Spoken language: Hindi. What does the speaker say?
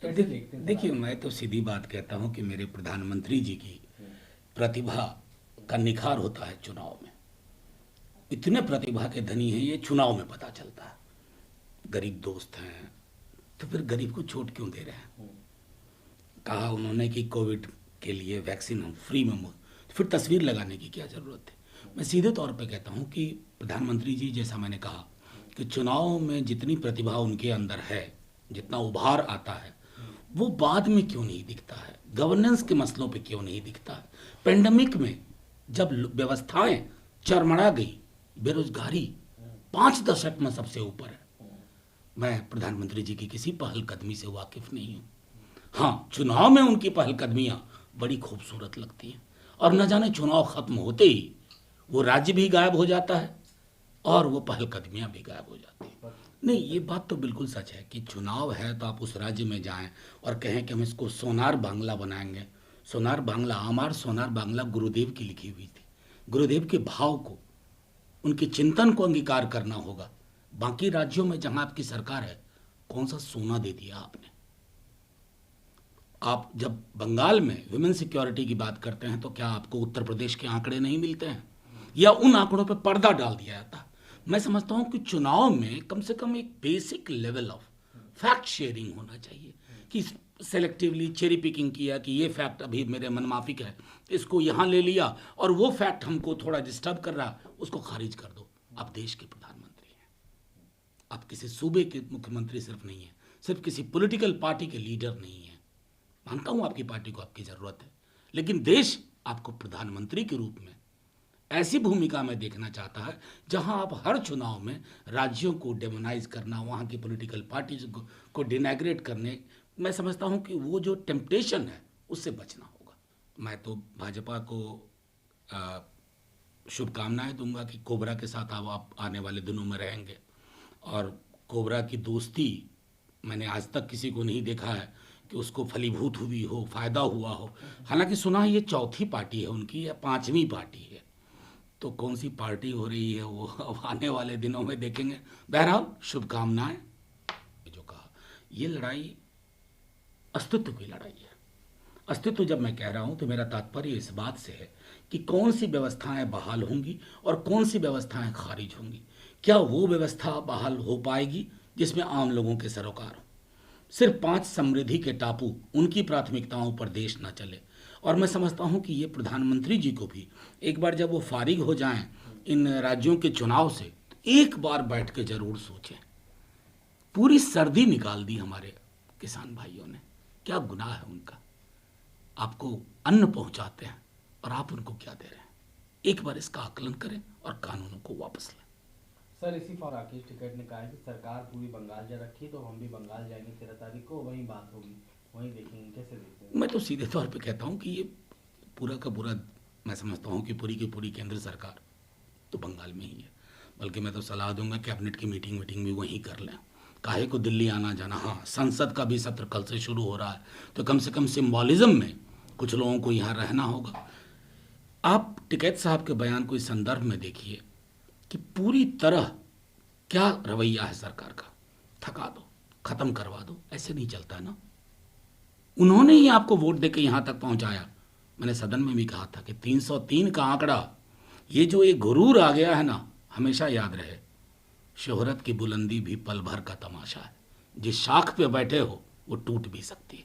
कैसे देखते हैं सर देखिए, आप? मैं तो सीधी बात कहता हूं कि मेरे प्रधानमंत्री जी की प्रतिभा का निखार होता है चुनाव में। इतने प्रतिभा के धनी हैं, ये चुनाव में पता चलता है। गरीब दोस्त हैं, तो फिर गरीब को छूट क्यों दे रहे हैं? कहा उन्होंने कि कोविड के लिए वैक्सीन हम फ्री में फिर तस्वीर लगाने की क्या ज़रूरत है? मैं सीधे तौर पे कहता हूं कि प्रधानमंत्री जी, जैसा मैंने कहा कि चुनाव में जितनी प्रतिभा उनके अंदर है, जितना उभार आता है, वो बाद में क्यों नहीं दिखता है? गवर्नेंस के मसलों पे क्यों नहीं दिखता है? पेंडेमिक में जब व्यवस्थाएं चरमरा गई, बेरोजगारी 5 दशक में सबसे ऊपर है। मैं प्रधानमंत्री जी की किसी पहलकदमी से वाकिफ नहीं हूं। हाँ, चुनाव में उनकी पहलकदमियां बड़ी खूबसूरत लगती हैं, और न जाने चुनाव खत्म होते ही वो राज्य भी गायब हो जाता है और वो पहलकदमियां भी गायब हो जाती हैं। नहीं, ये बात तो बिल्कुल सच है कि चुनाव है तो आप उस राज्य में जाएं और कहें कि हम इसको सोनार बांग्ला बनाएंगे। सोनार बांग्ला, हमार सोनार बांग्ला गुरुदेव की लिखी हुई थी। गुरुदेव के भाव को, उनके चिंतन को अंगीकार करना होगा। बाकी राज्यों में जहां आपकी सरकार है, कौन सा सोना दे दिया आपने? आप जब बंगाल में विमेन सिक्योरिटी की बात करते हैं तो क्या आपको उत्तर प्रदेश के आंकड़े नहीं मिलते हैं, या उन आंकड़ों पर पर्दा डाल दिया जाता? मैं समझता हूं कि चुनाव में कम से कम एक basic level of fact sharing होना चाहिए, कि सेलेक्टिवली चेरी पिकिंग किया कि ये फैक्ट अभी मेरे मनमाफिक है, इसको यहाँ ले लिया, और वो फैक्ट हमको थोड़ा डिस्टर्ब कर रहा, उसको खारिज कर दो। आप देश के प्रधानमंत्री हैं, आप किसी सूबे के मुख्यमंत्री सिर्फ नहीं हैं, सिर्फ किसी पॉलिटिकल पार्टी के लीडर नहीं हैं। मानता हूं आपकी पार्टी को आपकी जरूरत है, लेकिन देश आपको प्रधानमंत्री के रूप में ऐसी भूमिका में देखना चाहता है जहां आप हर चुनाव में राज्यों को डेमोनाइज करना, वहां की पॉलिटिकल पार्टीज को डिनैग्रेट करने, मैं समझता हूं कि वो जो टेम्पटेशन है उससे बचना होगा। मैं तो भाजपा को आ, शुभकामनाएं दूंगा कि कोबरा के साथ आप आने वाले दिनों में रहेंगे, और कोबरा की दोस्ती मैंने आज तक किसी को नहीं देखा है कि उसको फलीभूत हुई हो, फायदा हुआ हो। हालांकि सुना है ये चौथी पार्टी है उनकी या पांचवी पार्टी है, तो कौन सी पार्टी हो रही है वो अब आने वाले दिनों में देखेंगे। बहरहाल शुभकामनाएं। जो कहा, ये लड़ाई अस्तित्व की लड़ाई है। अस्तित्व जब मैं कह रहा हूं तो मेरा तात्पर्य इस बात से है कि कौन सी व्यवस्थाएं बहाल होंगी और कौन सी व्यवस्थाएं खारिज होंगी। क्या वो व्यवस्था बहाल हो पाएगी जिसमें आम लोगों के सरोकार हो? सिर्फ 5 समृद्धि के टापू, उनकी प्राथमिकताओं पर देश न चले। और मैं समझता हूं कि ये प्रधानमंत्री जी को भी एक बार जब वो फारिग हो जाएं इन राज्यों के चुनाव से, तो एक बार बैठ के जरूर सोचें। पूरी सर्दी निकाल दी हमारे किसान भाइयों ने, क्या गुनाह है उनका? आपको अन्न पहुंचाते हैं और आप उनको क्या दे रहे हैं? एक बार इसका आकलन करें और कानूनों को वापस लें। सर इसी पर राकेश टिकैत ने कहा है कि सरकार पूरी बंगाल जा रखी है, तो हम भी बंगाल जाएंगे 13 तारीख को, वहीं बात होगी, वहीं देखेंगे। कैसे देखते हैं? मैं तो सीधे तौर पे कहता हूं कि ये पूरा का पूरा, मैं समझता हूं कि पूरी की पूरी केंद्र सरकार तो बंगाल में ही है। बल्कि मैं तो सलाह दूंगा कैबिनेट की मीटिंग वीटिंग भी वहीं कर लें। काहे को दिल्ली आना जाना? हाँ, संसद का भी सत्र कल से शुरू हो रहा है, तो कम से कम सिंबॉलिज्म में कुछ लोगों को यहाँ रहना होगा। आप टिकैत साहब के बयान को इस संदर्भ में देखिए कि पूरी तरह क्या रवैया है सरकार का। थका दो, खत्म करवा दो, ऐसे नहीं चलता है ना। उन्होंने ही आपको वोट देकर यहां तक पहुंचाया। मैंने सदन में भी कहा था कि 303 का आंकड़ा, ये जो एक गुरूर आ गया है ना, हमेशा याद रहे, शोहरत की बुलंदी भी पल भर का तमाशा है। जिस शाख पे बैठे हो वो टूट भी सकती है।